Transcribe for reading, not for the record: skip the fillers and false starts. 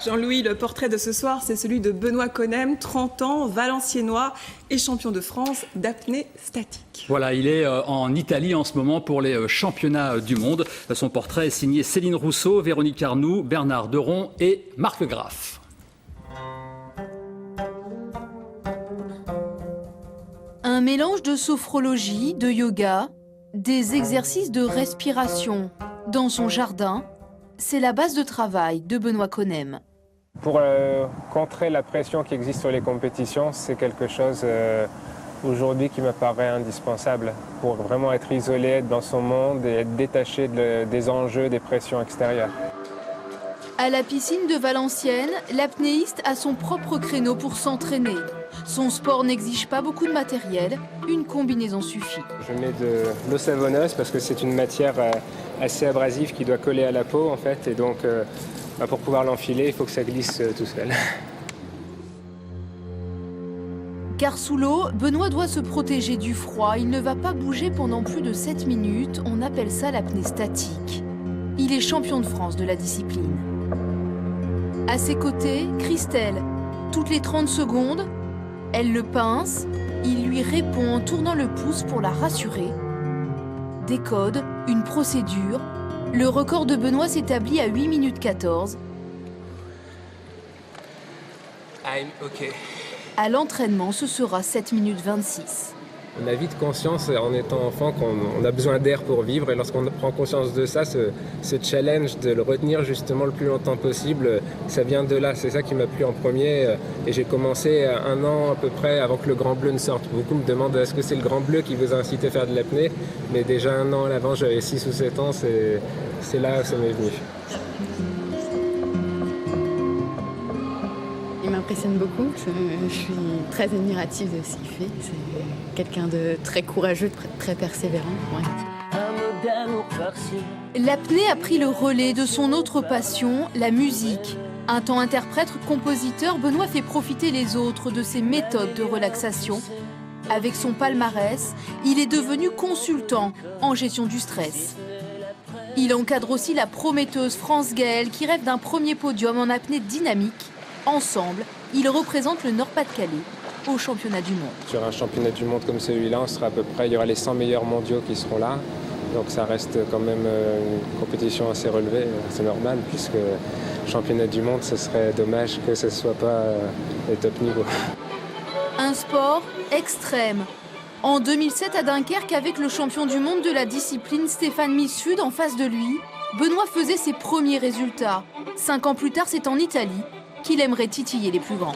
Jean-Louis, le portrait de ce soir, c'est celui de Benoît Conem, 30 ans, valenciennois et champion de France d'apnée statique. Voilà, il est en Italie en ce moment pour les championnats du monde. Son portrait est signé Céline Rousseau, Véronique Arnoux, Bernard Deron et Marc Graff. Un mélange de sophrologie, de yoga, des exercices de respiration dans son jardin, c'est la base de travail de Benoît Conem. Pour contrer la pression qui existe sur les compétitions, c'est quelque chose aujourd'hui qui me paraît indispensable pour vraiment être isolé, être dans son monde et être détaché des enjeux, des pressions extérieures. À la piscine de Valenciennes, l'apnéiste a son propre créneau pour s'entraîner. Son sport n'exige pas beaucoup de matériel, une combinaison suffit. Je mets de l'eau savonneuse parce que c'est une matière assez abrasive qui doit coller à la peau en fait, et donc pour pouvoir l'enfiler, il faut que ça glisse tout seul. Car sous l'eau, Benoît doit se protéger du froid. Il ne va pas bouger pendant plus de 7 minutes. On appelle ça l'apnée statique. Il est champion de France de la discipline. À ses côtés, Christelle. Toutes les 30 secondes, elle le pince. Il lui répond en tournant le pouce pour la rassurer. Des codes, une procédure. Le record de Benoît s'établit à 8 minutes 14. I'm okay. À l'entraînement, ce sera 7 minutes 26. On a vite conscience en étant enfant qu'on a besoin d'air pour vivre, et lorsqu'on prend conscience de ça, ce challenge de le retenir justement le plus longtemps possible, ça vient de là. C'est ça qui m'a plu en premier, et j'ai commencé 1 an à peu près avant que le Grand Bleu ne sorte. Beaucoup me demandent est-ce que c'est le Grand Bleu qui vous a incité à faire de l'apnée, mais déjà 1 an à l'avant, j'avais 6 ou 7 ans, c'est là où ça m'est venu. Il m'impressionne beaucoup, je suis très admirative de ce qu'il fait. C'est quelqu'un de très courageux, de très persévérant. Ouais. L'apnée a pris le relais de son autre passion, la musique. Un temps interprète-compositeur, Benoît fait profiter les autres de ses méthodes de relaxation. Avec son palmarès, il est devenu consultant en gestion du stress. Il encadre aussi la prometteuse France Gaëlle qui rêve d'un premier podium en apnée dynamique. Ensemble, ils représentent le Nord-Pas-de-Calais au championnat du monde. Sur un championnat du monde comme celui-là, on sera à peu près, il y aura les 100 meilleurs mondiaux qui seront là. Donc ça reste quand même une compétition assez relevée, c'est normal, puisque championnat du monde, ce serait dommage que ce ne soit pas les top niveaux. Un sport extrême. En 2007 à Dunkerque, avec le champion du monde de la discipline Stéphane Missud en face de lui, Benoît faisait ses premiers résultats. 5 ans plus tard, c'est en Italie qu'il aimerait titiller les plus grands.